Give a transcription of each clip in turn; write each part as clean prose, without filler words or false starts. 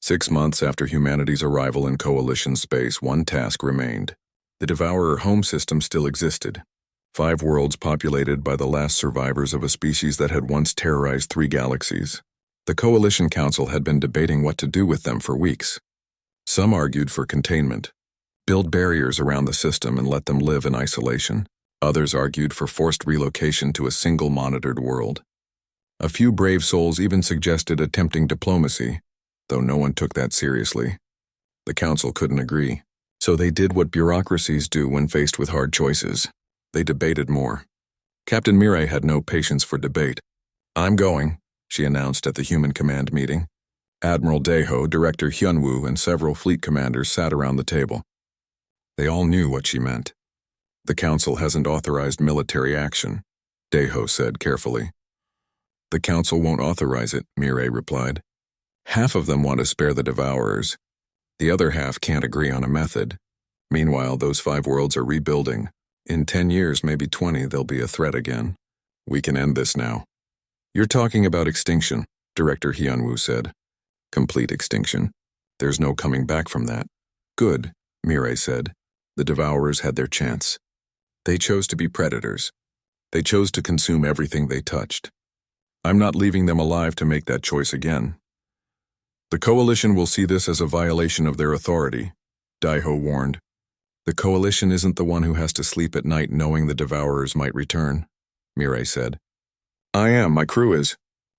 6 months after humanity's arrival in Coalition space, one task remained. The Devourer home system still existed. 5 worlds populated by the last survivors of a species that had once terrorized 3 galaxies. The Coalition Council had been debating what to do with them for weeks. Some argued for containment, build barriers around the system and let them live in isolation. Others argued for forced relocation to a single monitored world. A few brave souls even suggested attempting diplomacy, though no one took that seriously. The council couldn't agree, so they did what bureaucracies do when faced with hard choices. They debated more. Captain Mirai had no patience for debate. "I'm going," she announced at the Human Command meeting. Admiral Daeho, Director Hyunwoo, and several fleet commanders sat around the table. They all knew what she meant. "The council hasn't authorized military action," Daeho said carefully. "The council won't authorize it," Mirai replied. "Half of them want to spare the Devourers. The other half can't agree on a method. Meanwhile, those 5 worlds are rebuilding. In 10 years, maybe 20, they'll be a threat again. We can end this now." "You're talking about extinction," Director Hyunwoo said. "Complete extinction. There's no coming back from that." "Good," Mirai said. "The Devourers had their chance. They chose to be predators. They chose to consume everything they touched. I'm not leaving them alive to make that choice again." "The Coalition will see this as a violation of their authority," Daeho warned. "The Coalition isn't the one who has to sleep at night knowing the Devourers might return," Mirai said. "I am, my crew is.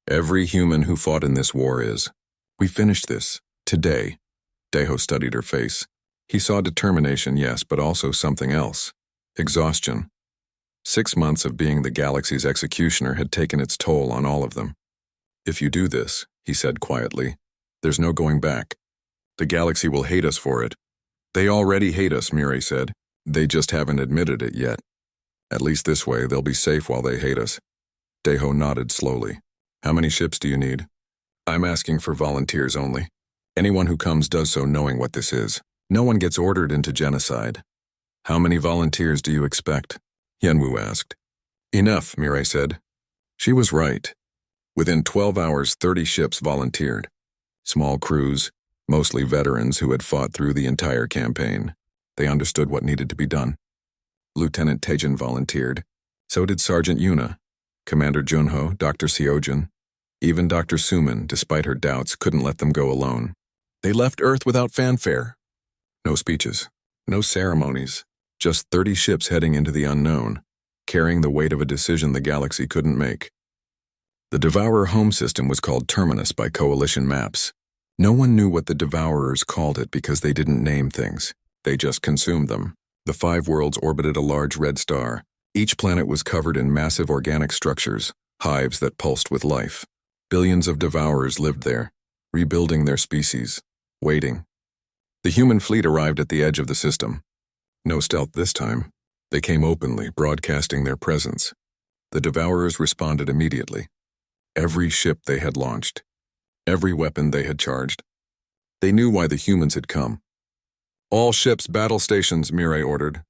Every human who fought in this war is. We finished this, today." Daeho studied her face. He saw determination, yes, but also something else. Exhaustion. 6 months of being the galaxy's executioner had taken its toll on all of them. "If you do this," he said quietly, "there's no going back. The galaxy will hate us for it." "They already hate us," Mirai said. "They just haven't admitted it yet. At least this way, they'll be safe while they hate us." Daeho nodded slowly. "How many ships do you need?" "I'm asking for volunteers only. Anyone who comes does so knowing what this is. No one gets ordered into genocide." "How many volunteers do you expect?" Hyunwoo asked. "Enough," Mirai said. She was right. Within 12 hours, 30 ships volunteered. Small crews, mostly veterans who had fought through the entire campaign. They understood what needed to be done. Lieutenant Taejin volunteered. So did Sergeant Yuna, Commander Junho, Dr. Seojin. Even Dr. Suman, despite her doubts, couldn't let them go alone. They left Earth without fanfare. No speeches, no ceremonies, just 30 ships heading into the unknown, carrying the weight of a decision the galaxy couldn't make. The Devourer home system was called Terminus by Coalition maps. No one knew what the Devourers called it because they didn't name things. They just consumed them. The 5 worlds orbited a large red star. Each planet was covered in massive organic structures, hives that pulsed with life. Billions of Devourers lived there, rebuilding their species, waiting. The human fleet arrived at the edge of the system. No stealth this time. They came openly, broadcasting their presence. The Devourers responded immediately. Every ship they had launched. Every weapon they had charged. They knew why the humans had come. "All ships battle stations," Mirai ordered.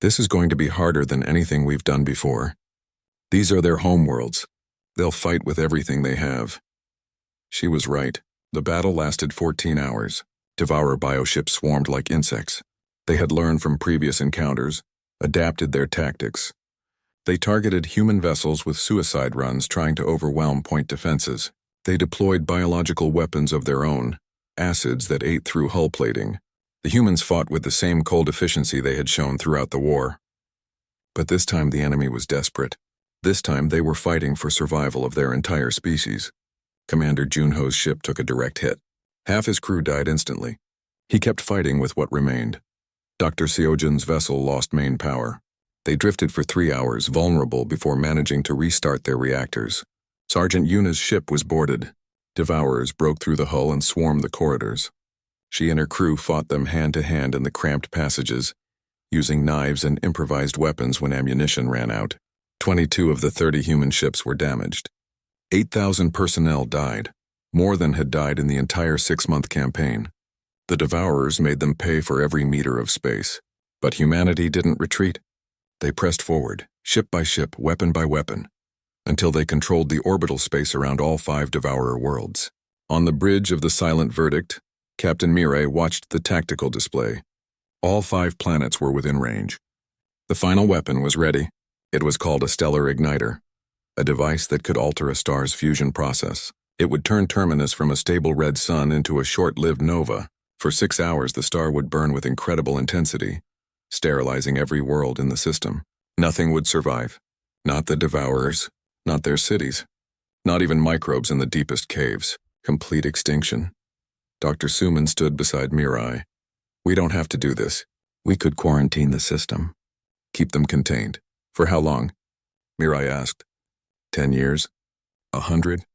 "This is going to be harder than anything we've done before. These are their homeworlds. They'll fight with everything they have." She was right. The battle lasted 14 hours. Devourer bioships swarmed like insects. They had learned from previous encounters, adapted their tactics. They targeted human vessels with suicide runs trying to overwhelm point defenses. They deployed biological weapons of their own, acids that ate through hull plating. The humans fought with the same cold efficiency they had shown throughout the war. But this time the enemy was desperate. This time they were fighting for survival of their entire species. Commander Junho's ship took a direct hit. Half his crew died instantly. He kept fighting with what remained. Dr. Seojin's vessel lost main power. They drifted for 3 hours, vulnerable before managing to restart their reactors. Sergeant Yuna's ship was boarded. Devourers broke through the hull and swarmed the corridors. She and her crew fought them hand-to-hand in the cramped passages, using knives and improvised weapons when ammunition ran out. 22 of the 30 human ships were damaged. 8,000 personnel died, more than had died in the entire 6-month campaign. The Devourers made them pay for every meter of space. But humanity didn't retreat. They pressed forward, ship by ship, weapon by weapon, until they controlled the orbital space around all 5 Devourer worlds. On the bridge of the silent verdict, Captain Mirai watched the tactical display. All 5 planets were within range. The final weapon was ready. It was called a stellar igniter, a device that could alter a star's fusion process. It would turn Terminus from a stable red sun into a short-lived nova. For 6 hours, the star would burn with incredible intensity, sterilizing every world in the system. Nothing would survive. Not the Devourers, not their cities, not even microbes in the deepest caves. Complete extinction. Dr. Suman stood beside Mirai. We don't have to do this. We could quarantine the system. Keep them contained. For how long? Mirai asked. 10 years? 100?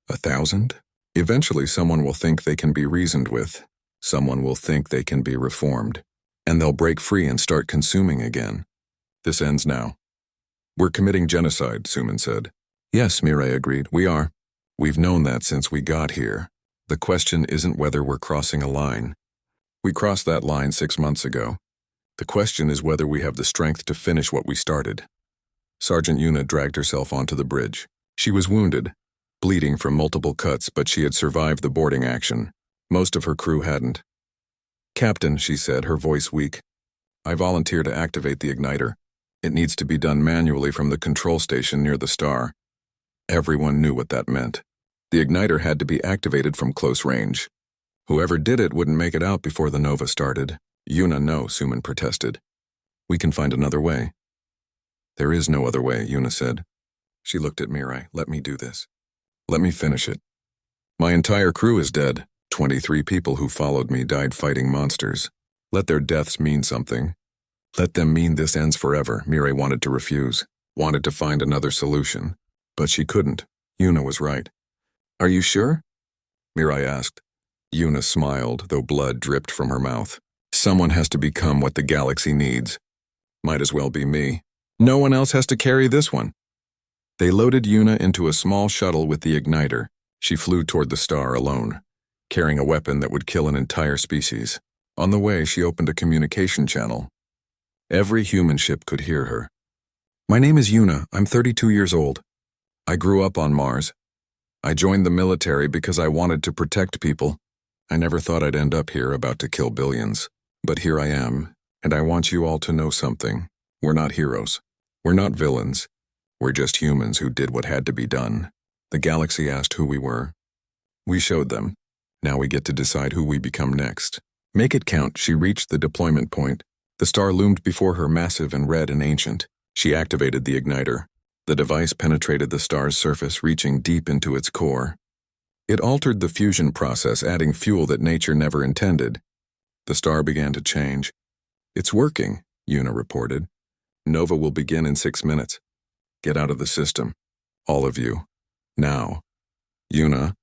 1,000? Eventually someone will think they can be reasoned with. Someone will think they can be reformed. And they'll break free and start consuming again. This ends now. We're committing genocide, Suman said. Yes, Mirai agreed. We are. We've known that since we got here. The question isn't whether we're crossing a line. We crossed that line 6 months ago. The question is whether we have the strength to finish what we started. Sergeant Yuna dragged herself onto the bridge. She was wounded, bleeding from multiple cuts, but she had survived the boarding action. Most of her crew hadn't. Captain, she said, her voice weak, I volunteer to activate the igniter. It needs to be done manually from the control station near the star. Everyone knew what that meant. The igniter had to be activated from close range. Whoever did it wouldn't make it out before the nova started. Yuna, no, Suman protested. We can find another way. There is no other way, Yuna said. She looked at Mirai. Let me do this. Let me finish it. My entire crew is dead. 23 people who followed me died fighting monsters. Let their deaths mean something. Let them mean this ends forever. Mirai wanted to refuse, wanted to find another solution. But she couldn't. Yuna was right. Are you sure? Mirai asked. Yuna smiled, though blood dripped from her mouth. Someone has to become what the galaxy needs. Might as well be me. No one else has to carry this one. They loaded Yuna into a small shuttle with the igniter. She flew toward the star alone, carrying a weapon that would kill an entire species. On the way, she opened a communication channel. Every human ship could hear her. My name is Yuna. I'm 32 years old. I grew up on Mars. I joined the military because I wanted to protect people. I never thought I'd end up here about to kill billions. But here I am, and I want you all to know something. We're not heroes. We're not villains. We're just humans who did what had to be done. The galaxy asked who we were. We showed them. Now we get to decide who we become next. Make it count. She reached the deployment point. The star loomed before her, massive and red and ancient. She activated the igniter. The device penetrated the star's surface, reaching deep into its core. It altered the fusion process, adding fuel that nature never intended. The star began to change. It's working, Yuna reported. Nova will begin in 6 minutes. Get out of the system. All of you. Now. Yuna,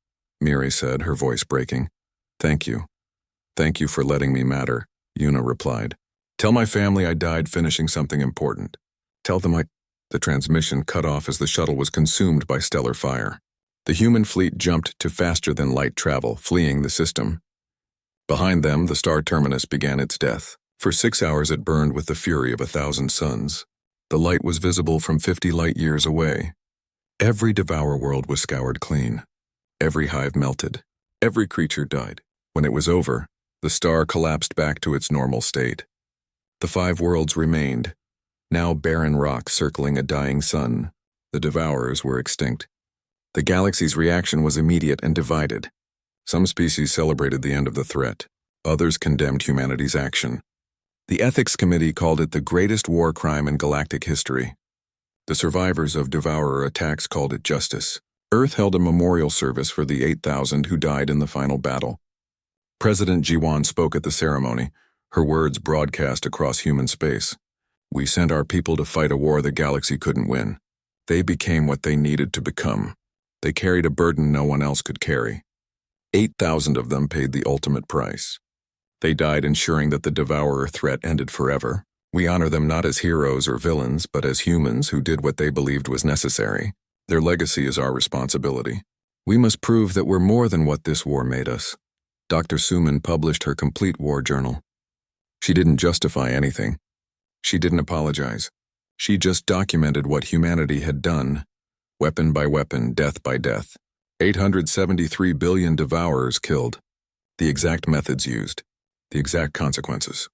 Miri said, her voice breaking. Thank you. Thank you for letting me matter, Yuna replied. Tell my family I died finishing something important. Tell them The transmission cut off as the shuttle was consumed by stellar fire. The human fleet jumped to faster-than-light travel, fleeing the system. Behind them, the star terminus began its death. For 6 hours it burned with the fury of 1,000 suns. The light was visible from 50 light-years away. Every Devour world was scoured clean. Every hive melted. Every creature died. When it was over, the star collapsed back to its normal state. The 5 worlds remained, now barren rock circling a dying sun. The Devourers were extinct. The galaxy's reaction was immediate and divided. Some species celebrated the end of the threat. Others condemned humanity's action. The Ethics Committee called it the greatest war crime in galactic history. The survivors of Devourer attacks called it justice. Earth held a memorial service for the 8,000 who died in the final battle. President Jiwan spoke at the ceremony, her words broadcast across human space. We sent our people to fight a war the galaxy couldn't win. They became what they needed to become. They carried a burden no one else could carry. 8,000 of them paid the ultimate price. They died ensuring that the Devourer threat ended forever. We honor them not as heroes or villains, but as humans who did what they believed was necessary. Their legacy is our responsibility. We must prove that we're more than what this war made us. Dr. Suman published her complete war journal. She didn't justify anything. She didn't apologize. She just documented what humanity had done, weapon by weapon, death by death. 873 billion Devourers killed. the exact methods used, the exact consequences.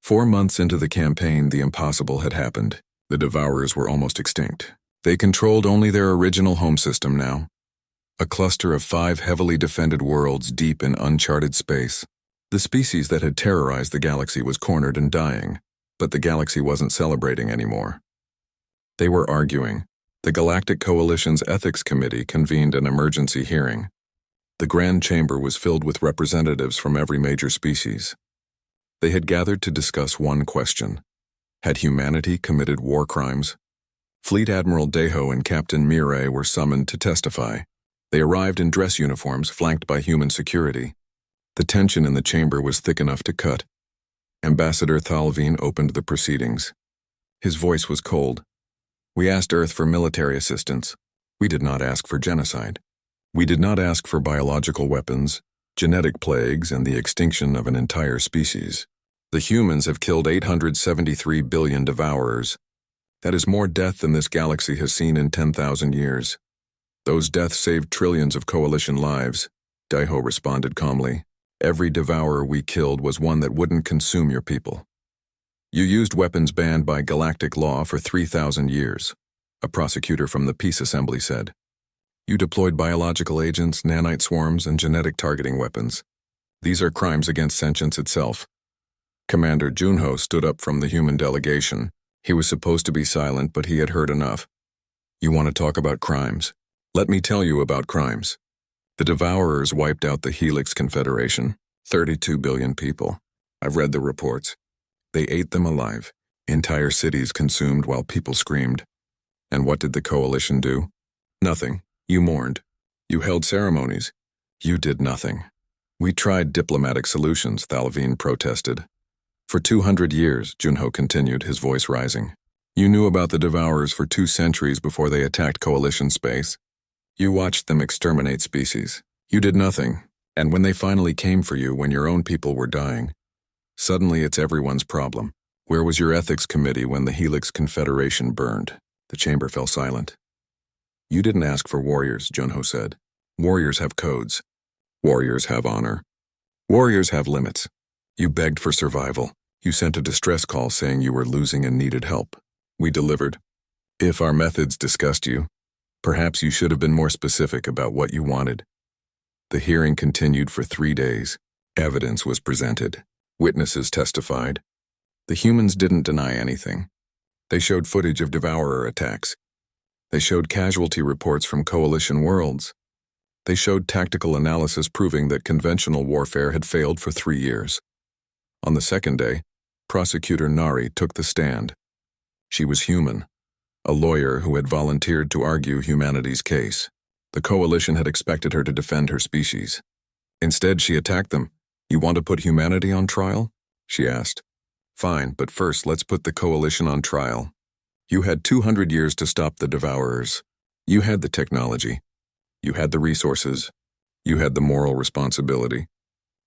4 months into the campaign, the impossible had happened. The Devourers were almost extinct. They controlled only their original home system now, a cluster of 5 heavily defended worlds deep in uncharted space. The species that had terrorized the galaxy was cornered and dying, but the galaxy wasn't celebrating anymore. They were arguing. The Galactic Coalition's Ethics Committee convened an emergency hearing. The Grand Chamber was filled with representatives from every major species. They had gathered to discuss one question. Had humanity committed war crimes? Fleet Admiral Deho and Captain Mireille were summoned to testify. They arrived in dress uniforms flanked by human security. The tension in the chamber was thick enough to cut. Ambassador Thalvin opened the proceedings. His voice was cold. We asked Earth for military assistance. We did not ask for genocide. We did not ask for biological weapons, genetic plagues, and the extinction of an entire species. The humans have killed 873 billion devourers. That is more death than this galaxy has seen in 10,000 years. Those deaths saved trillions of coalition lives, Deho responded calmly. Every devourer we killed was one that wouldn't consume your people. You used weapons banned by galactic law for 3,000 years, a prosecutor from the Peace Assembly said. You deployed biological agents, nanite swarms, and genetic targeting weapons. These are crimes against sentience itself. Commander Junho stood up from the human delegation. He was supposed to be silent, but he had heard enough. You want to talk about crimes? Let me tell you about crimes. The Devourers wiped out the Helix Confederation, 32 billion people. I've read the reports. They ate them alive. Entire cities consumed while people screamed. And what did the Coalition do? Nothing. You mourned. You held ceremonies. You did nothing. We tried diplomatic solutions, Thalvin protested. For 200 years, Junho continued, his voice rising. You knew about the Devourers for 2 centuries before they attacked Coalition space. You watched them exterminate species. You did nothing, and when they finally came for you when your own people were dying, suddenly it's everyone's problem. Where was your ethics committee when the Helix Confederation burned? The chamber fell silent. You didn't ask for warriors, Junho said. Warriors have codes. Warriors have honor. Warriors have limits. You begged for survival. You sent a distress call saying you were losing and needed help. We delivered. If our methods disgust you, perhaps you should have been more specific about what you wanted. The hearing continued for 3 days. Evidence was presented. Witnesses testified. The humans didn't deny anything. They showed footage of devourer attacks. They showed casualty reports from coalition worlds. They showed tactical analysis proving that conventional warfare had failed for 3 years. On the second day, Prosecutor Nari took the stand. She was human, a lawyer who had volunteered to argue humanity's case. The coalition had expected her to defend her species. Instead, she attacked them. You want to put humanity on trial? She asked. Fine, but first let's put the coalition on trial. You had 200 years to stop the devourers. You had the technology. You had the resources. You had the moral responsibility.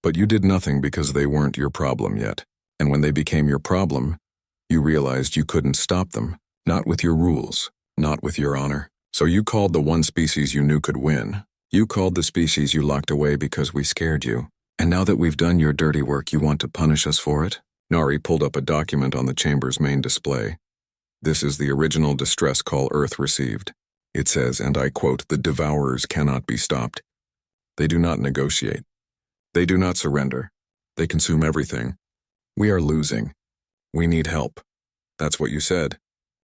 But you did nothing because they weren't your problem yet. And when they became your problem, you realized you couldn't stop them. Not with your rules, not with your honor. So you called the one species you knew could win. You called the species you locked away because we scared you. And now that we've done your dirty work, you want to punish us for it? Nari pulled up a document on the chamber's main display. This is the original distress call Earth received. It says, and I quote, the devourers cannot be stopped. They do not negotiate. They do not surrender. They consume everything. We are losing. We need help. That's what you said.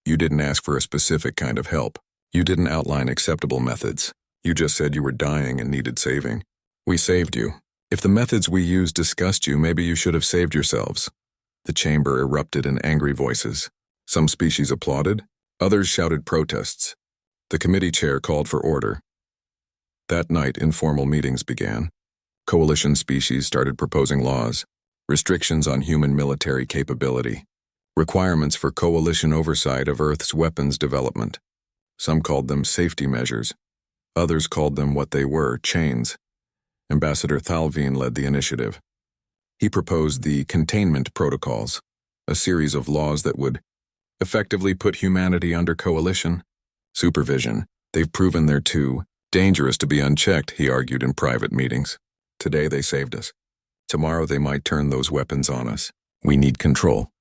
You didn't ask for a specific kind of help. You didn't outline acceptable methods. You just said you were dying and needed saving. We saved you. If the methods we used disgust you, maybe you should have saved yourselves. The chamber erupted in angry voices. Some species applauded. Others shouted protests. The committee chair called for order. That night, informal meetings began. Coalition species started proposing laws, restrictions on human military capability, requirements for coalition oversight of Earth's weapons development. Some called them safety measures. Others called them what they were, chains. Ambassador Thalvin led the initiative. He proposed the containment protocols, a series of laws that would effectively put humanity under coalition supervision. They've proven they're too dangerous to be unchecked, he argued in private meetings. Today they saved us. Tomorrow they might turn those weapons on us. We need control.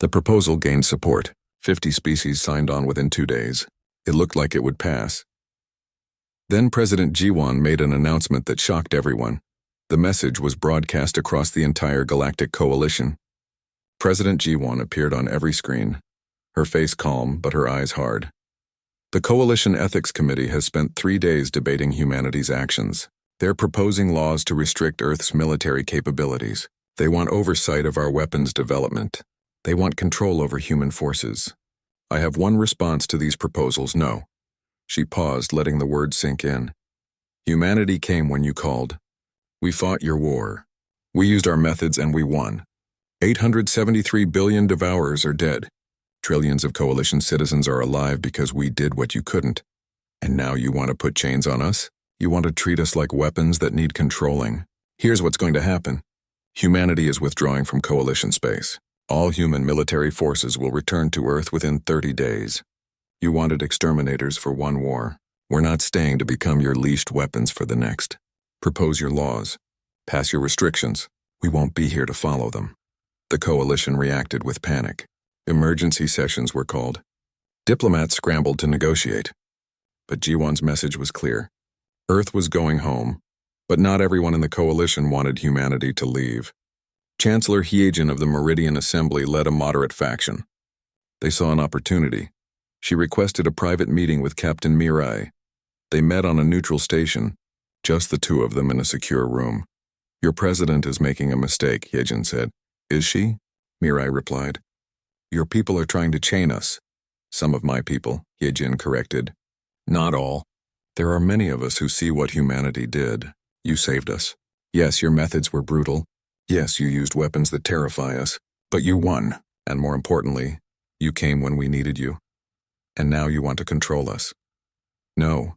The proposal gained support. 50 species signed on within 2 days. It looked like it would pass. Then President Jiwan made an announcement that shocked everyone. The message was broadcast across the entire Galactic Coalition. President Jiwan appeared on every screen, her face calm but her eyes hard. The Coalition Ethics Committee has spent 3 days debating humanity's actions. They're proposing laws to restrict Earth's military capabilities. They want oversight of our weapons development. They want control over human forces. I have one response to these proposals: no. She paused, letting the word sink in. Humanity came when you called. We fought your war. We used our methods and we won. 873 billion devourers are dead. Trillions of coalition citizens are alive because we did what you couldn't. And now you want to put chains on us? You want to treat us like weapons that need controlling? Here's what's going to happen. Humanity is withdrawing from coalition space. All human military forces will return to Earth within 30 days. You wanted exterminators for one war. We're not staying to become your leashed weapons for the next. Propose your laws. Pass your restrictions. We won't be here to follow them. The coalition reacted with panic. Emergency sessions were called. Diplomats scrambled to negotiate. But Jiwan's message was clear. Earth was going home, but not everyone in the coalition wanted humanity to leave. Chancellor Hyejin of the Meridian Assembly led a moderate faction. They saw an opportunity. She requested a private meeting with Captain Mirai. They met on a neutral station, just the two of them in a secure room. Your president is making a mistake, Hyejin said. Is she? Mirai replied. Your people are trying to chain us. Some of my people, Hyejin corrected. Not all. There are many of us who see what humanity did. You saved us. Yes, your methods were brutal. Yes, you used weapons that terrify us. But you won. And more importantly, you came when we needed you. And now you want to control us. No,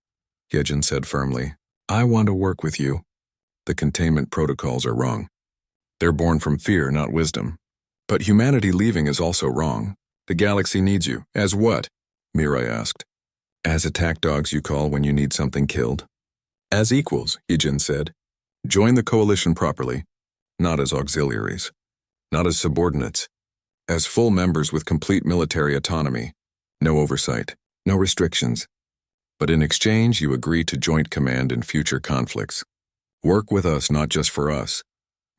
Hyejin said firmly. I want to work with you. The containment protocols are wrong. They're born from fear, not wisdom. But humanity leaving is also wrong. The galaxy needs you. As what? Mirai asked. As attack dogs you call when you need something killed. As equals, Hyejin said. Join the coalition properly. Not as auxiliaries. Not as subordinates. As full members with complete military autonomy. No oversight. No restrictions. But in exchange, you agree to joint command in future conflicts. Work with us, not just for us.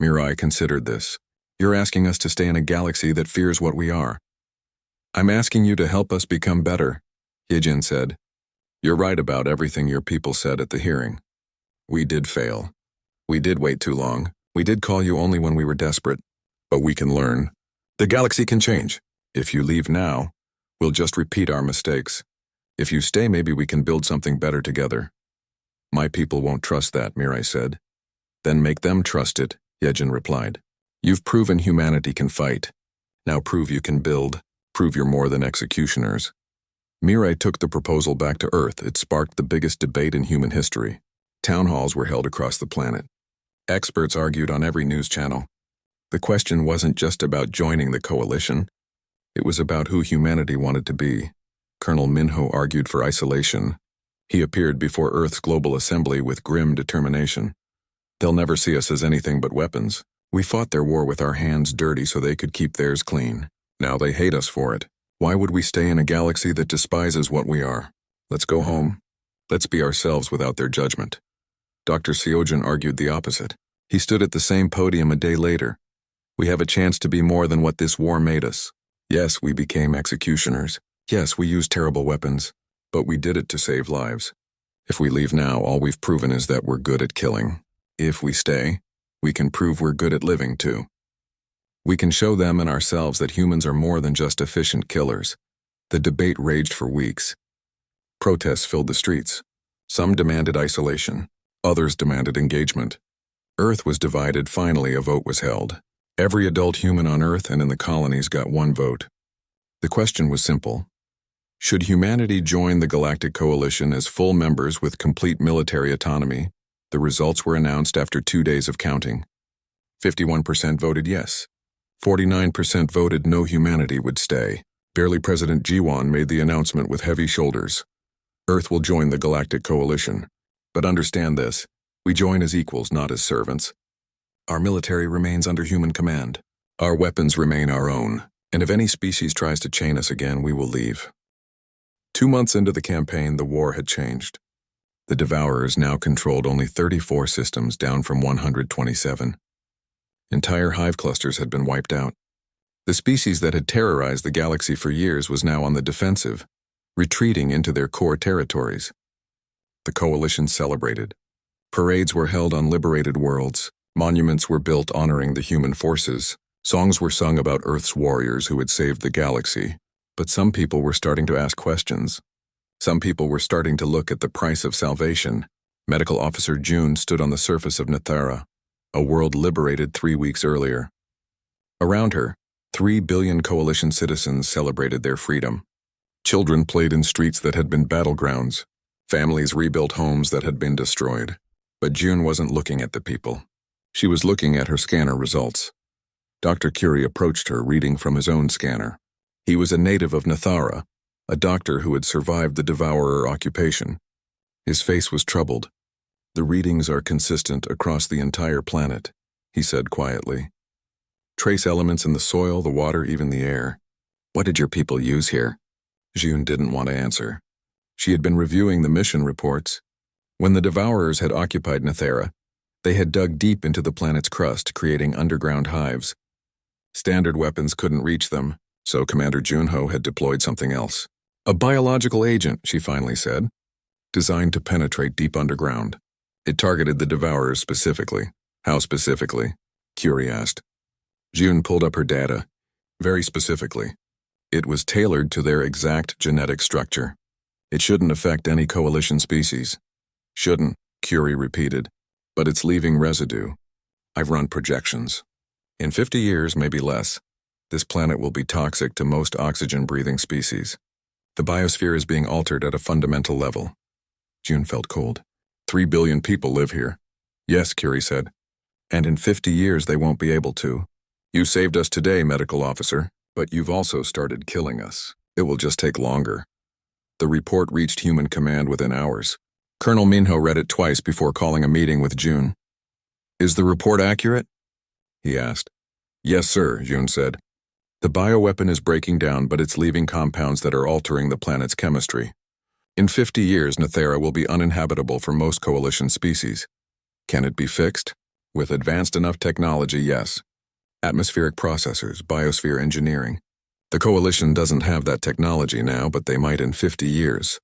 Mirai considered this. You're asking us to stay in a galaxy that fears what we are. I'm asking you to help us become better, Hyejin said. You're right about everything your people said at the hearing. We did fail. We did wait too long. We did call you only when we were desperate. But we can learn. The galaxy can change. If you leave now, we'll just repeat our mistakes. If you stay, maybe we can build something better together. My people won't trust that, Mirai said. Then make them trust it, Hyejin replied. You've proven humanity can fight. Now prove you can build. Prove you're more than executioners. Mirai took the proposal back to Earth. It sparked the biggest debate in human history. Town halls were held across the planet. Experts argued on every news channel. The question wasn't just about joining the coalition. It was about who humanity wanted to be. Colonel Minho argued for isolation. He appeared before Earth's global assembly with grim determination. They'll never see us as anything but weapons. We fought their war with our hands dirty so they could keep theirs clean. Now they hate us for it. Why would we stay in a galaxy that despises what we are? Let's go home. Let's be ourselves without their judgment. Dr. Seojin argued the opposite. He stood at the same podium a day later. We have a chance to be more than what this war made us. Yes, we became executioners. Yes, we used terrible weapons. But we did it to save lives. If we leave now, all we've proven is that we're good at killing. If we stay, we can prove we're good at living too. We can show them and ourselves that humans are more than just efficient killers. The debate raged for weeks. Protests filled the streets. Some demanded isolation. Others demanded engagement. Earth was divided. Finally, a vote was held. Every adult human on Earth and in the colonies got one vote. The question was simple. Should humanity join the Galactic Coalition as full members with complete military autonomy? The results were announced after 2 days of counting. 51% voted yes. 49% voted no, humanity would stay. Barely President Jiwan made the announcement with heavy shoulders. Earth will join the Galactic Coalition. But understand this, We join as equals, not as servants. Our military remains under human command. Our weapons remain our own, and if any species tries to chain us again, we will leave. 2 months into the campaign, the war had changed. The Devourers now controlled only 34 systems, down from 127. Entire hive clusters had been wiped out. The species that had terrorized the galaxy for years was now on the defensive, retreating into their core territories. The Coalition celebrated. Parades were held on liberated worlds. Monuments were built honoring the human forces. Songs were sung about Earth's warriors who had saved the galaxy. But some people were starting to ask questions. Some people were starting to look at the price of salvation. Medical Officer June stood on the surface of Nathara, a world liberated 3 weeks earlier. Around her, 3 billion Coalition citizens celebrated their freedom. Children played in streets that had been battlegrounds. Families rebuilt homes that had been destroyed. But June wasn't looking at the people. She was looking at her scanner results. Dr. Curie approached her, reading from his own scanner. He was a native of Nathara, a doctor who had survived the Devourer occupation. His face was troubled. "The readings are consistent across the entire planet," he said quietly. "Trace elements in the soil, the water, even the air." "What did your people use here?" June didn't want to answer. She had been reviewing the mission reports. When the Devourers had occupied Nathara, they had dug deep into the planet's crust, creating underground hives. Standard weapons couldn't reach them, so Commander Junho had deployed something else. "A biological agent," she finally said, "designed to penetrate deep underground. It targeted the Devourers specifically." "How specifically?" Curie asked. June pulled up her data. "Very specifically. It was tailored to their exact genetic structure. It shouldn't affect any Coalition species." "Shouldn't," Curie repeated, "but it's leaving residue. I've run projections. In 50 years, maybe less, this planet will be toxic to most oxygen-breathing species. The biosphere is being altered at a fundamental level." June felt cold. 3 billion people live here." "Yes," Curie said. "And in 50 years they won't be able to. You saved us today, Medical Officer, but you've also started killing us. It will just take longer." The report reached Human Command within hours. Colonel Minho read it twice before calling a meeting with June. "Is the report accurate?" he asked. "Yes, sir," June said. "The bioweapon is breaking down, but it's leaving compounds that are altering the planet's chemistry. In 50 years, Nathara will be uninhabitable for most Coalition species. Can it be fixed? With advanced enough technology, yes. Atmospheric processors, biosphere engineering. The Coalition doesn't have that technology now, but they might in 50 years.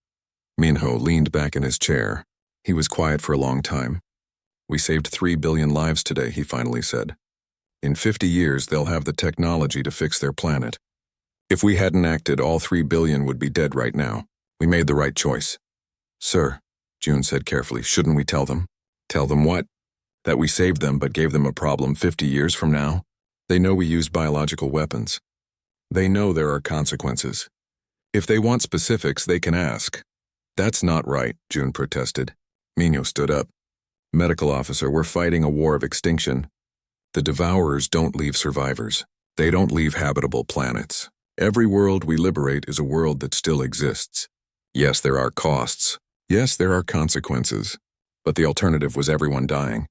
Minho leaned back in his chair. He was quiet for a long time. "We saved 3 billion lives today," he finally said. "In 50 years, they'll have the technology to fix their planet. If we hadn't acted, all 3 billion would be dead right now. We made the right choice." "Sir," June said carefully, "shouldn't we tell them?" "Tell them what?" "That we saved them but gave them a problem 50 years from now. They know we used biological weapons. They know there are consequences. If they want specifics, they can ask." "That's not right," June protested. Minho stood up. "Medical Officer, we're fighting a war of extinction. The Devourers don't leave survivors. They don't leave habitable planets. Every world we liberate is a world that still exists. Yes, there are costs. Yes, there are consequences. But the alternative was everyone dying.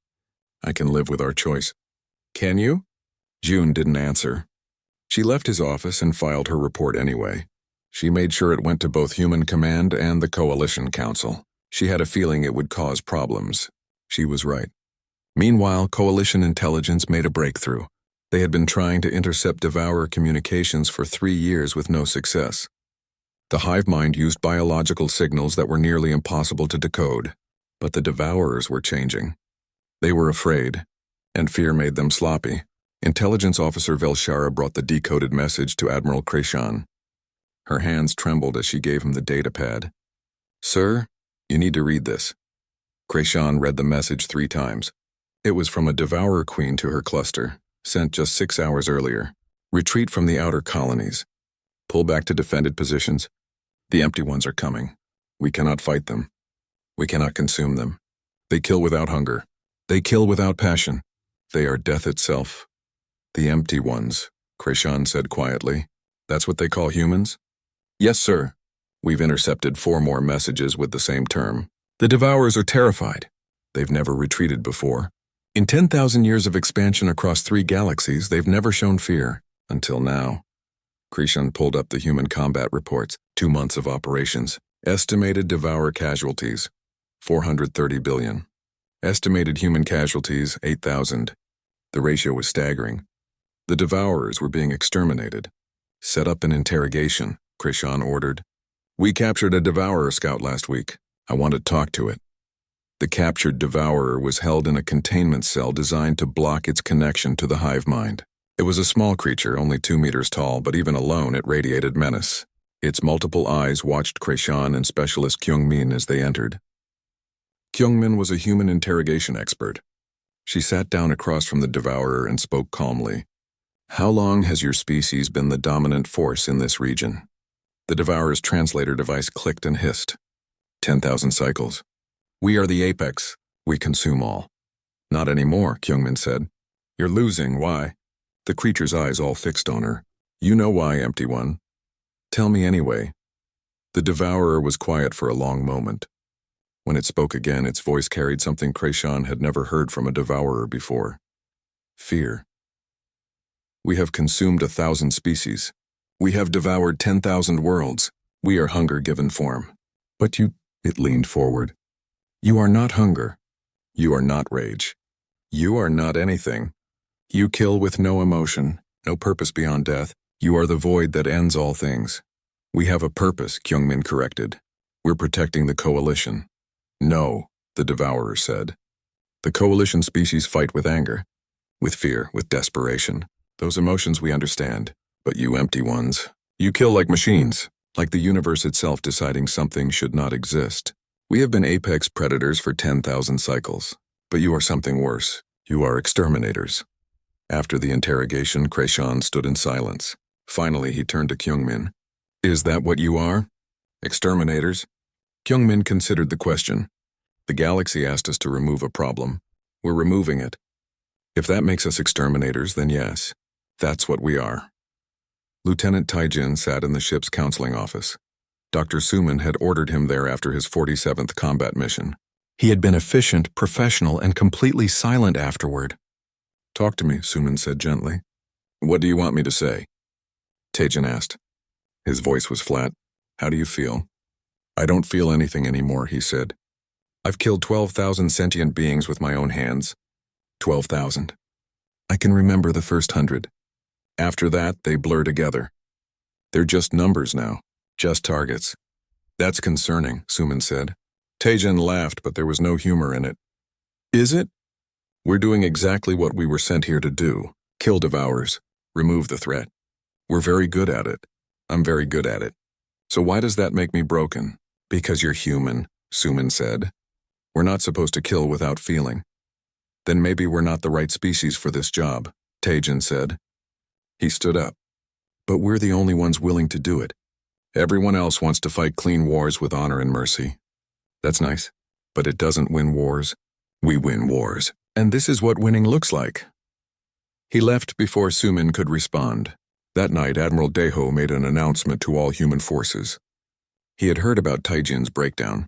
I can live with our choice." "Can you?" June didn't answer. She left his office and filed her report anyway. She made sure it went to both Human Command and the Coalition Council. She had a feeling it would cause problems. She was right. Meanwhile, Coalition intelligence made a breakthrough. They had been trying to intercept Devourer communications for 3 years with no success. The hive mind used biological signals that were nearly impossible to decode. But the Devourers were changing. They were afraid, and fear made them sloppy. Intelligence Officer Velshara brought the decoded message to Admiral Kreishan. Her hands trembled as she gave him the datapad. "Sir, you need to read this." Kreishan read the message 3 times. It was from a Devourer Queen to her cluster, sent just 6 hours earlier. "Retreat from the outer colonies. Pull back to defended positions. The empty ones are coming. We cannot fight them. We cannot consume them. They kill without hunger. They kill without passion. They are death itself." "The empty ones," Kreishan said quietly. "That's what they call humans?" "Yes, sir. We've intercepted 4 more messages with the same term. The Devourers are terrified. They've never retreated before. In 10,000 years of expansion across 3 galaxies, they've never shown fear. Until now. Krishan pulled up the human combat reports, 2 months of operations. Estimated Devourer casualties, 430 billion. Estimated human casualties, 8,000. The ratio was staggering. The Devourers were being exterminated. Set up an interrogation, Krishan ordered. We captured a Devourer scout last week. I want to talk to it. The captured Devourer was held in a containment cell designed to block its connection to the hive mind. It was a small creature, only 2 meters tall, but even alone it radiated menace. Its multiple eyes watched Krishan and Specialist Kyungmin as they entered. Kyungmin was a human interrogation expert. She sat down across from the Devourer and spoke calmly. How long has your species been the dominant force in this region? The Devourer's translator device clicked and hissed. 10,000 cycles. We are the apex. We consume all. Not anymore, Kyungmin said. You're losing, why? The creature's eyes all fixed on her. You know why, empty one. Tell me anyway. The Devourer was quiet for a long moment. When it spoke again, its voice carried something Krishan had never heard from a Devourer before. Fear. We have consumed 1,000 species. We have devoured 10,000 worlds. We are hunger given form. But you, it leaned forward. You are not hunger. You are not rage. You are not anything. You kill with no emotion, no purpose beyond death. You are the void that ends all things. We have a purpose, Kyungmin corrected. We're protecting the Coalition. No, the Devourer said. The Coalition species fight with anger, with fear, with desperation. Those emotions we understand. But you empty ones, you kill like machines, like the universe itself deciding something should not exist. We have been apex predators for 10,000 cycles, but you are something worse. You are exterminators. After the interrogation, Krishan stood in silence. Finally, he turned to Kyungmin. Is that what you are? Exterminators? Kyungmin considered the question. The galaxy asked us to remove a problem. We're removing it. If that makes us exterminators, then yes, that's what we are. Lieutenant Taijin sat in the ship's counseling office. Dr. Suman had ordered him there after his 47th combat mission. He had been efficient, professional, and completely silent afterward. Talk to me, Suman said gently. What do you want me to say? Taijin asked. His voice was flat. How do you feel? I don't feel anything anymore, he said. I've killed 12,000 sentient beings with my own hands. 12,000. I can remember the first 100. After that, they blur together. They're just numbers now, just targets. That's concerning, Suman said. Taijin laughed, but there was no humor in it. Is it? We're doing exactly what we were sent here to do. Kill Devourers. Remove the threat. We're very good at it. I'm very good at it. So why does that make me broken? Because you're human, Suman said. We're not supposed to kill without feeling. Then maybe we're not the right species for this job, Taijin said. He stood up. But we're the only ones willing to do it. Everyone else wants to fight clean wars with honor and mercy. That's nice, but it doesn't win wars. We win wars. And this is what winning looks like. He left before Suman could respond. That night, Admiral Deho made an announcement to all human forces. He had heard about Taijin's breakdown.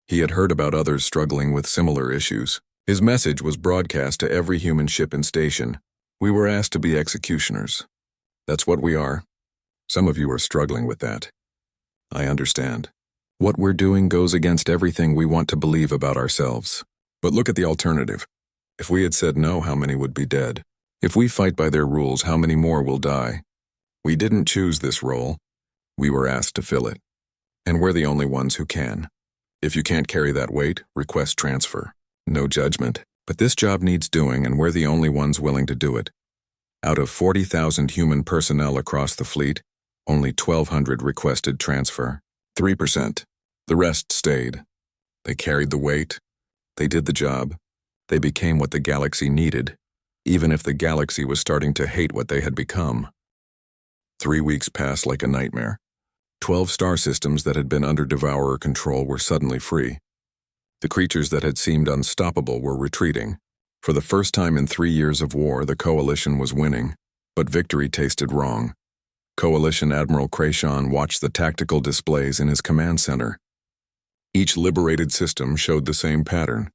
He had heard about others struggling with similar issues. His message was broadcast to every human ship and station. We were asked to be executioners. That's what we are. Some of you are struggling with that. I understand. What we're doing goes against everything we want to believe about ourselves. But look at the alternative. If we had said no, how many would be dead? If we fight by their rules, how many more will die? We didn't choose this role. We were asked to fill it. And we're the only ones who can. If you can't carry that weight, request transfer. No judgment. But this job needs doing, and we're the only ones willing to do it. Out of 40,000 human personnel across the fleet, only 1,200 requested transfer. 3%. The rest stayed. They carried the weight. They did the job. They became what the galaxy needed, even if the galaxy was starting to hate what they had become. 3 weeks passed like a nightmare. 12 star systems that had been under Devourer control were suddenly free. The creatures that had seemed unstoppable were retreating. For the first time in 3 years of war, the Coalition was winning, but victory tasted wrong. Coalition Admiral Krishan watched the tactical displays in his command center. Each liberated system showed the same pattern.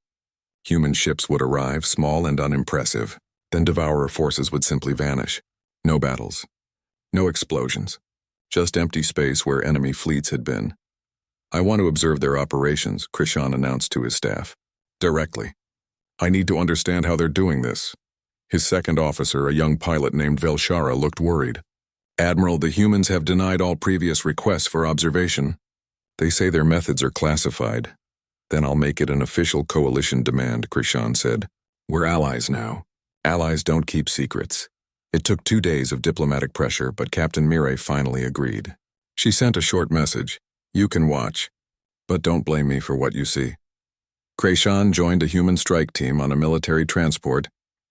Human ships would arrive, small and unimpressive. Then Devourer forces would simply vanish. No battles. No explosions. Just empty space where enemy fleets had been. I want to observe their operations, Krishan announced to his staff. Directly. I need to understand how they're doing this. His second officer, a young pilot named Velshara, looked worried. Admiral, the humans have denied all previous requests for observation. They say their methods are classified. Then I'll make it an official coalition demand, Krishan said. We're allies now. Allies don't keep secrets. It took 2 days of diplomatic pressure, but Captain Mireille finally agreed. She sent a short message. You can watch, but don't blame me for what you see. Krishan joined a human strike team on a military transport,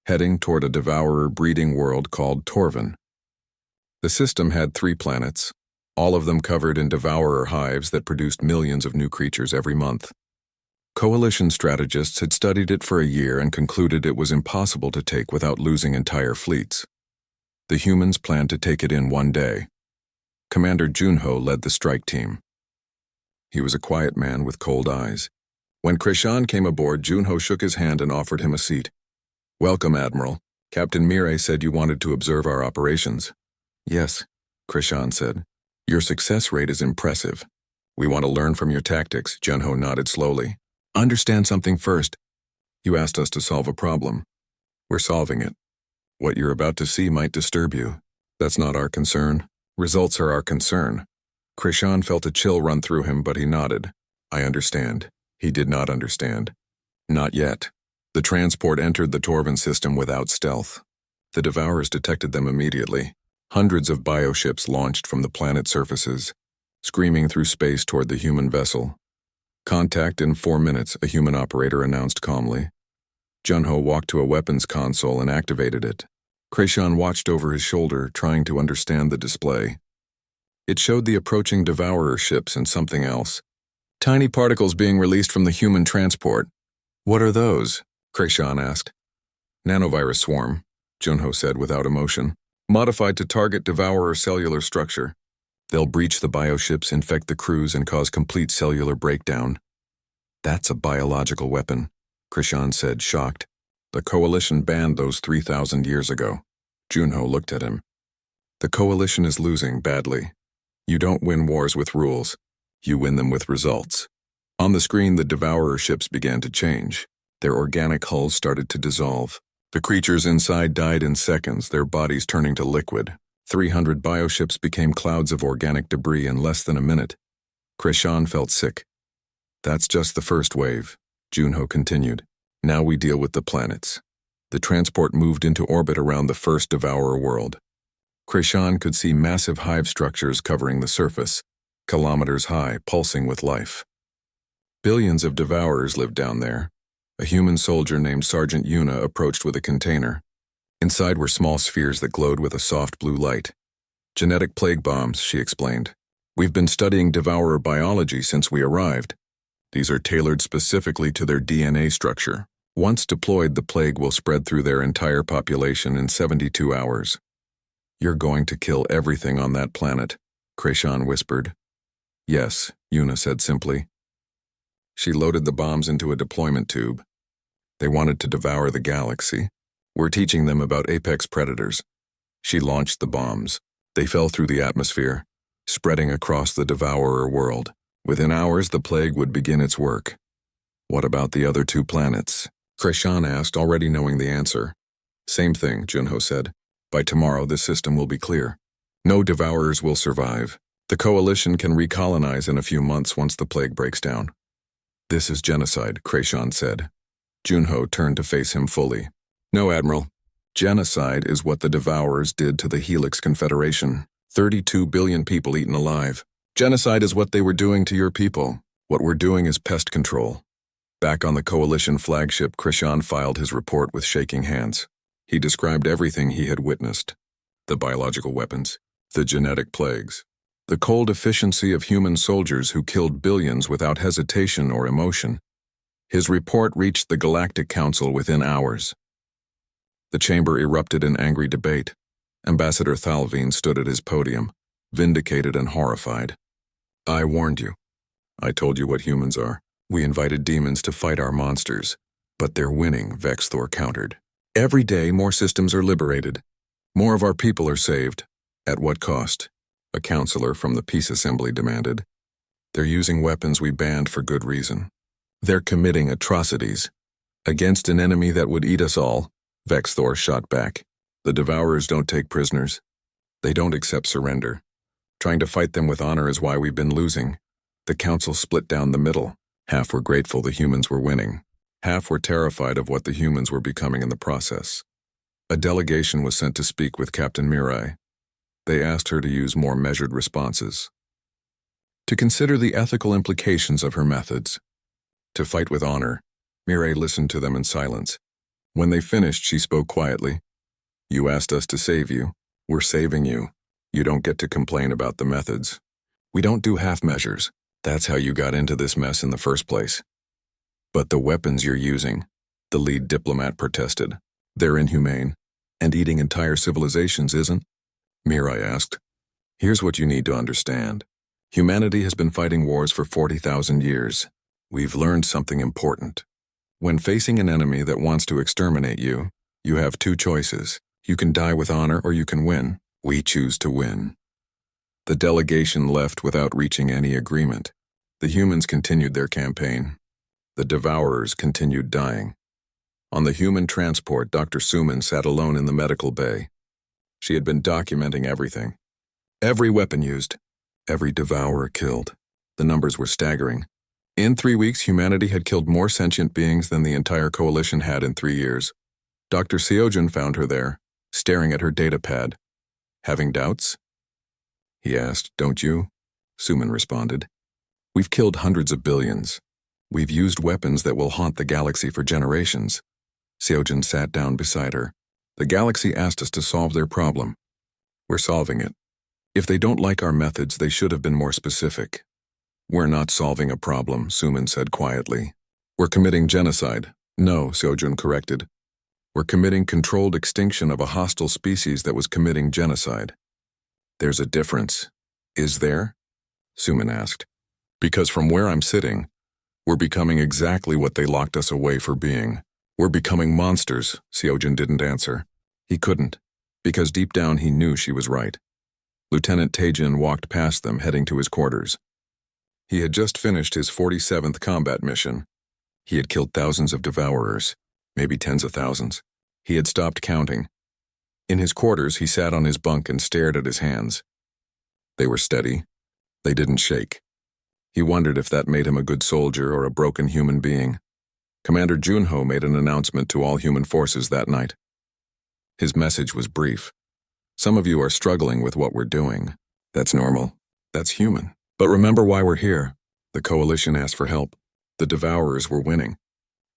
heading toward a devourer breeding world called Torvin. The system had 3 planets, all of them covered in devourer hives that produced millions of new creatures every month. Coalition strategists had studied it for a year and concluded it was impossible to take without losing entire fleets. The humans planned to take it in one day. Commander Junho led the strike team. He was a quiet man with cold eyes. When Krishan came aboard, Junho shook his hand and offered him a seat. Welcome, Admiral. Captain Mireille said you wanted to observe our operations. Yes, Krishan said. Your success rate is impressive. We want to learn from your tactics, Junho nodded slowly. Understand something first. You asked us to solve a problem. We're solving it. What you're about to see might disturb you. That's not our concern. Results are our concern. Krishan felt a chill run through him, but he nodded. I understand. He did not understand. Not yet. The transport entered the Torvin system without stealth. The Devourers detected them immediately. Hundreds of bioships launched from the planet's surfaces, screaming through space toward the human vessel. Contact in 4 minutes, a human operator announced calmly. Junho walked to a weapons console and activated it. Krishan watched over his shoulder, trying to understand the display. It showed the approaching Devourer ships and something else. Tiny particles being released from the human transport. What are those? Krishan asked. Nanovirus swarm, Junho said without emotion. Modified to target Devourer cellular structure. They'll breach the bioships, infect the crews, and cause complete cellular breakdown. That's a biological weapon, Krishan said, shocked. The Coalition banned those 3,000 years ago. Junho looked at him. The Coalition is losing badly. You don't win wars with rules. You win them with results. On the screen, the Devourer ships began to change. Their organic hulls started to dissolve. The creatures inside died in seconds, their bodies turning to liquid. 300 bioships became clouds of organic debris in less than a minute. Krishan felt sick. That's just the first wave, Junho continued. Now we deal with the planets. The transport moved into orbit around the first Devourer world. Krishan could see massive hive structures covering the surface, kilometers high, pulsing with life. Billions of Devourers lived down there. A human soldier named Sergeant Yuna approached with a container. Inside were small spheres that glowed with a soft blue light. Genetic plague bombs, she explained. We've been studying Devourer biology since we arrived. These are tailored specifically to their DNA structure. Once deployed, the plague will spread through their entire population in 72 hours. You're going to kill everything on that planet, Krishan whispered. Yes, Yuna said simply. She loaded the bombs into a deployment tube. They wanted to devour the galaxy. We're teaching them about apex predators. She launched the bombs. They fell through the atmosphere, spreading across the Devourer world. Within hours, the plague would begin its work. What about the other 2 planets? Krishan asked, already knowing the answer. Same thing, Junho said. By tomorrow, this system will be clear. No Devourers will survive. The Coalition can recolonize in a few months once the plague breaks down. This is genocide, Krishan said. Junho turned to face him fully. No, Admiral. Genocide is what the Devourers did to the Helix Confederation. 32 billion people eaten alive. Genocide is what they were doing to your people. What we're doing is pest control. Back on the Coalition flagship, Krishan filed his report with shaking hands. He described everything he had witnessed. The biological weapons, the genetic plagues, the cold efficiency of human soldiers who killed billions without hesitation or emotion. His report reached the Galactic Council within hours. The chamber erupted in angry debate. Ambassador Thalvine stood at his podium, vindicated and horrified. I warned you. I told you what humans are. We invited demons to fight our monsters. But they're winning, Vexthor countered. Every day, more systems are liberated. More of our people are saved. At what cost? A counselor from the Peace Assembly demanded. They're using weapons we banned for good reason. They're committing atrocities. Against an enemy that would eat us all, Vexthor shot back. The Devourers don't take prisoners. They don't accept surrender. Trying to fight them with honor is why we've been losing. The council split down the middle. Half were grateful the humans were winning. Half were terrified of what the humans were becoming in the process. A delegation was sent to speak with Captain Mirai. They asked her to use more measured responses. To consider the ethical implications of her methods. To fight with honor, Mirai listened to them in silence. When they finished, she spoke quietly. You asked us to save you. We're saving you. You don't get to complain about the methods. We don't do half measures. That's how you got into this mess in the first place. But the weapons you're using, the lead diplomat protested. They're inhumane. And eating entire civilizations isn't? Mirai asked. Here's what you need to understand. Humanity has been fighting wars for 40,000 years. We've learned something important. When facing an enemy that wants to exterminate you, you have two choices. You can die with honor or you can win. We choose to win. The delegation left without reaching any agreement. The humans continued their campaign. The Devourers continued dying. On the human transport, Dr. Suman sat alone in the medical bay. She had been documenting everything. Every weapon used. Every Devourer killed. The numbers were staggering. In 3 weeks, humanity had killed more sentient beings than the entire coalition had in 3 years. Dr. Seojun found her there, staring at her data pad. Having doubts? He asked, don't you? Suman responded. We've killed hundreds of billions. We've used weapons that will haunt the galaxy for generations. Seojun sat down beside her. The galaxy asked us to solve their problem. We're solving it. If they don't like our methods, they should have been more specific. We're not solving a problem, Suman said quietly. We're committing genocide. No, Seojun corrected. We're committing controlled extinction of a hostile species that was committing genocide. There's a difference. Is there? Suman asked. Because from where I'm sitting, we're becoming exactly what they locked us away for being. We're becoming monsters, Seojun didn't answer. He couldn't, because deep down he knew she was right. Lieutenant Taejin walked past them, heading to his quarters. He had just finished his 47th combat mission. He had killed thousands of Devourers, maybe tens of thousands. He had stopped counting. In his quarters, he sat on his bunk and stared at his hands. They were steady. They didn't shake. He wondered if that made him a good soldier or a broken human being. Commander Junho made an announcement to all human forces that night. His message was brief. Some of you are struggling with what we're doing. That's normal. That's human. But remember why we're here. The coalition asked for help. The Devourers were winning.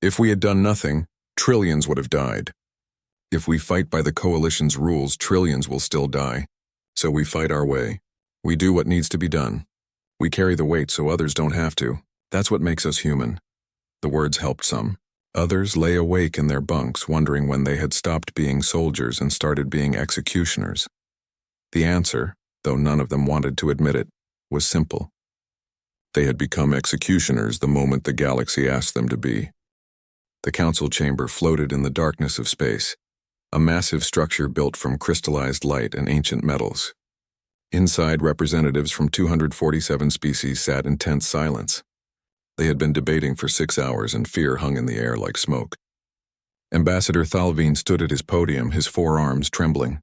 If we had done nothing, trillions would have died. If we fight by the coalition's rules, trillions will still die. So we fight our way. We do what needs to be done. We carry the weight so others don't have to. That's what makes us human. The words helped some. Others lay awake in their bunks, wondering when they had stopped being soldiers and started being executioners. The answer, though none of them wanted to admit it, was simple. They had become executioners the moment the galaxy asked them to be. The council chamber floated in the darkness of space, a massive structure built from crystallized light and ancient metals. Inside, representatives from 247 species sat in tense silence. They had been debating for 6 hours, and fear hung in the air like smoke. Ambassador Thalvin stood at his podium, his forearms trembling.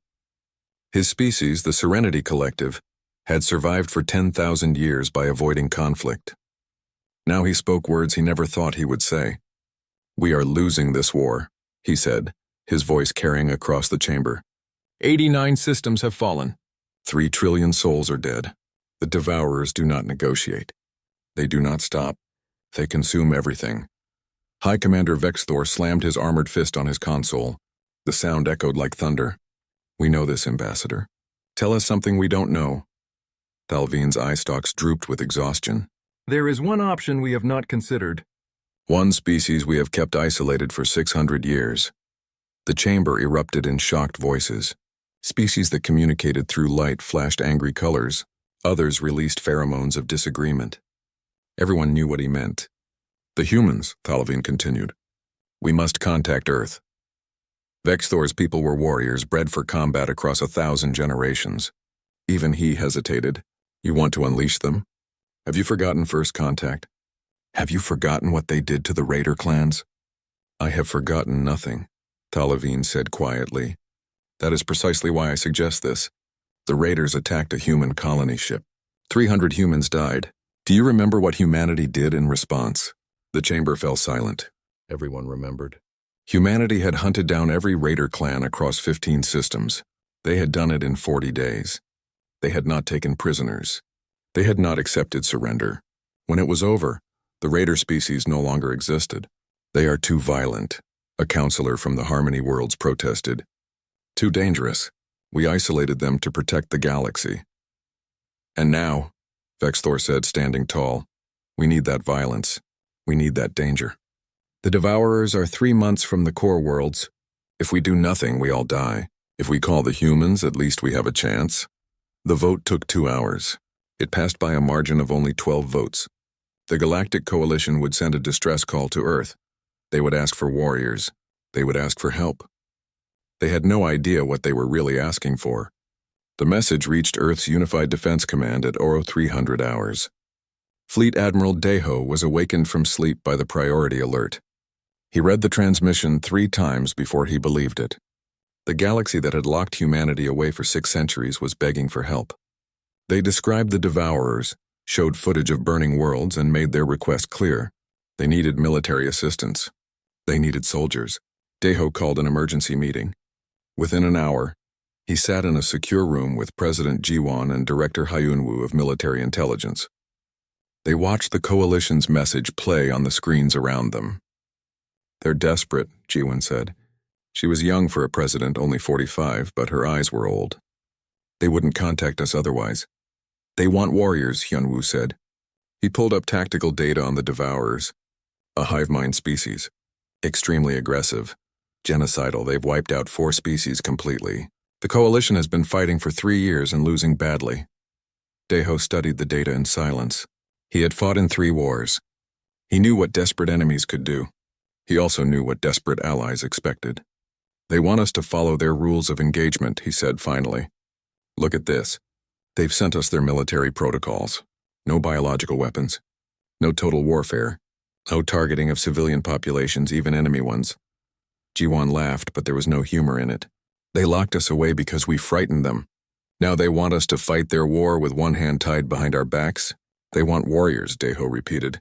His species, the Serenity Collective, had survived for 10,000 years by avoiding conflict. Now he spoke words he never thought he would say. We are losing this war, he said, his voice carrying across the chamber. 89 systems have fallen. 3 trillion souls are dead. The Devourers do not negotiate. They do not stop. They consume everything. High Commander Vexthor slammed his armored fist on his console. The sound echoed like thunder. We know this, Ambassador. Tell us something we don't know. Thalvin's eye stalks drooped with exhaustion. There is one option we have not considered. One species we have kept isolated for 600 years. The chamber erupted in shocked voices. Species that communicated through light flashed angry colors. Others released pheromones of disagreement. Everyone knew what he meant. The humans, Thalvin continued. We must contact Earth. Vexthor's people were warriors bred for combat across 1,000 generations. Even he hesitated. You want to unleash them? Have you forgotten First Contact? Have you forgotten what they did to the Raider clans? I have forgotten nothing, Talavine said quietly. That is precisely why I suggest this. The Raiders attacked a human colony ship. 300 humans died. Do you remember what humanity did in response? The chamber fell silent. Everyone remembered. Humanity had hunted down every Raider clan across 15 systems. They had done it in 40 days. They had not taken prisoners. They had not accepted surrender. When it was over, the Raider species no longer existed. They are too violent, a counselor from the Harmony Worlds protested. Too dangerous. We isolated them to protect the galaxy. And now, Vexthor said, standing tall, we need that violence. We need that danger. The Devourers are 3 months from the core worlds. If we do nothing, we all die. If we call the humans, at least we have a chance. The vote took 2 hours. It passed by a margin of only 12 votes. The Galactic Coalition would send a distress call to Earth. They would ask for warriors. They would ask for help. They had no idea what they were really asking for. The message reached Earth's Unified Defense Command at 0300 hours. Fleet Admiral Deho was awakened from sleep by the priority alert. He read the transmission 3 times before he believed it. The galaxy that had locked humanity away for 6 centuries was begging for help. They described the Devourers, showed footage of burning worlds, and made their request clear. They needed military assistance. They needed soldiers. Deho called an emergency meeting. Within an hour, he sat in a secure room with President Jiwan and Director Hyunwoo of Military Intelligence. They watched the Coalition's message play on the screens around them. They're desperate, Jiwan said. She was young for a president, only 45, but her eyes were old. They wouldn't contact us otherwise. They want warriors, Hyunwoo said. He pulled up tactical data on the Devourers, a hive mind species. Extremely aggressive. Genocidal, they've wiped out 4 species completely. The Coalition has been fighting for 3 years and losing badly. Deho studied the data in silence. He had fought in 3 wars. He knew what desperate enemies could do. He also knew what desperate allies expected. They want us to follow their rules of engagement, he said finally. Look at this. They've sent us their military protocols. No biological weapons. No total warfare. No targeting of civilian populations, even enemy ones. Jiwan laughed, but there was no humor in it. They locked us away because we frightened them. Now they want us to fight their war with one hand tied behind our backs? They want warriors, Deho repeated.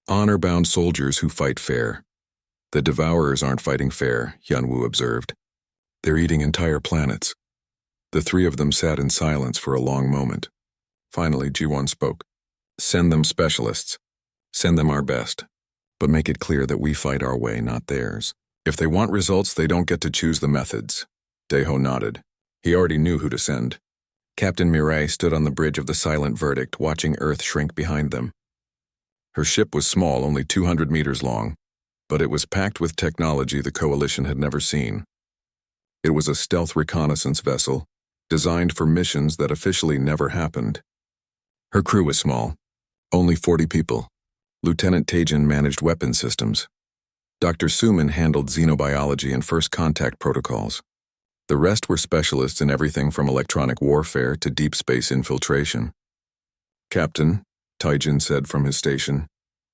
Honor-bound soldiers who fight fair. The Devourers aren't fighting fair, Hyunwoo observed. They're eating entire planets. The 3 of them sat in silence for a long moment. Finally, Jiwan spoke. Send them specialists. Send them our best. But make it clear that we fight our way, not theirs. If they want results, they don't get to choose the methods. Deho nodded. He already knew who to send. Captain Mirai stood on the bridge of the Silent Verdict, watching Earth shrink behind them. Her ship was small, only 200 meters long, but it was packed with technology the Coalition had never seen. It was a stealth reconnaissance vessel, designed for missions that officially never happened. Her crew was small, only 40 people. Lieutenant Tajin managed weapon systems. Dr. Suman handled xenobiology and first contact protocols. The rest were specialists in everything from electronic warfare to deep space infiltration. Captain, Tajin said from his station,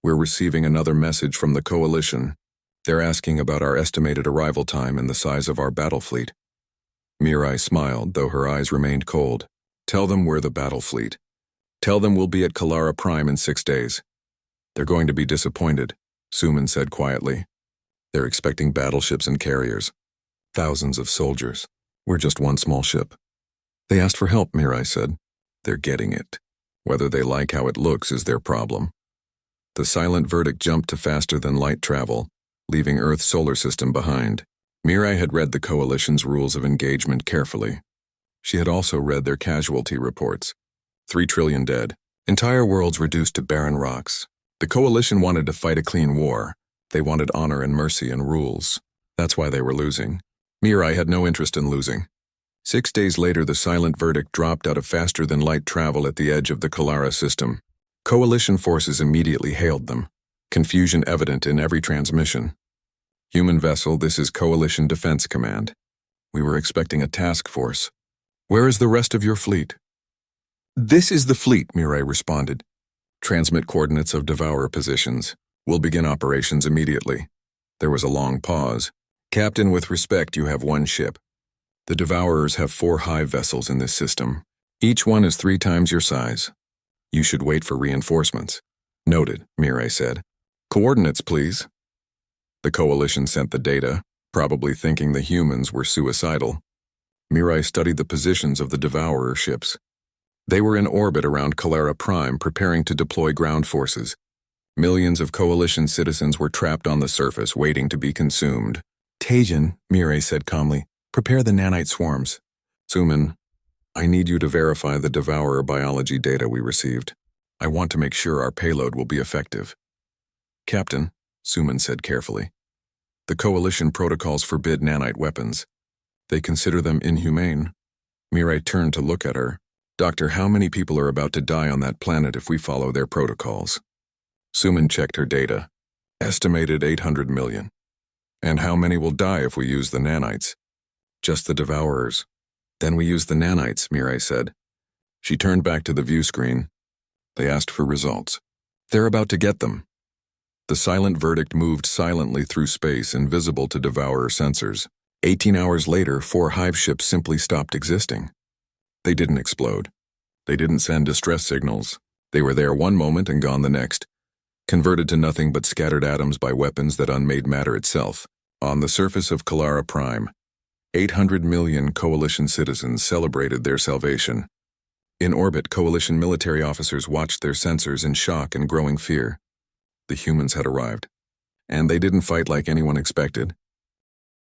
we're receiving another message from the Coalition. They're asking about our estimated arrival time and the size of our battle fleet. Mirai smiled, though her eyes remained cold. Tell them we're the battle fleet. Tell them we'll be at Kalara Prime in 6 days. They're going to be disappointed, Suman said quietly. They're expecting battleships and carriers. Thousands of soldiers. We're just one small ship. They asked for help, Mirai said. They're getting it. Whether they like how it looks is their problem. The Silent Verdict jumped to faster-than-light travel, leaving Earth's solar system behind. Mirai had read the Coalition's rules of engagement carefully. She had also read their casualty reports. 3 trillion dead. Entire worlds reduced to barren rocks. The Coalition wanted to fight a clean war. They wanted honor and mercy and rules. That's why they were losing. Mirai had no interest in losing. 6 days later, the Silent Verdict dropped out of faster-than-light travel at the edge of the Kalara system. Coalition forces immediately hailed them, confusion evident in every transmission. Human vessel, this is Coalition Defense Command. We were expecting a task force. Where is the rest of your fleet? This is the fleet, Mirai responded. Transmit coordinates of Devourer positions. We'll begin operations immediately. There was a long pause. Captain, with respect, you have one ship. The Devourers have 4 hive vessels in this system. Each one is 3 times your size. You should wait for reinforcements. Noted, Mirai said. Coordinates, please. The Coalition sent the data, probably thinking the humans were suicidal. Mirai studied the positions of the Devourer ships. They were in orbit around Kalara Prime, preparing to deploy ground forces. Millions of Coalition citizens were trapped on the surface, waiting to be consumed. Tajin, Mirai said calmly, prepare the nanite swarms. Suman, I need you to verify the Devourer biology data we received. I want to make sure our payload will be effective. Captain, Suman said carefully, the Coalition protocols forbid nanite weapons. They consider them inhumane. Mirai turned to look at her. Doctor, how many people are about to die on that planet if we follow their protocols? Suman checked her data. Estimated 800 million. And how many will die if we use the nanites? Just the Devourers. Then we use the nanites, Mirai said. She turned back to the view screen. They asked for results. They're about to get them. The silent verdict moved silently through space, invisible to Devourer sensors. 18 hours later, 4 hive ships simply stopped existing. They didn't explode. They didn't send distress signals. They were there one moment and gone the next, converted to nothing but scattered atoms by weapons that unmade matter itself. On the surface of Kalara Prime, 800 million Coalition citizens celebrated their salvation. In orbit, Coalition military officers watched their sensors in shock and growing fear. The humans had arrived. And they didn't fight like anyone expected.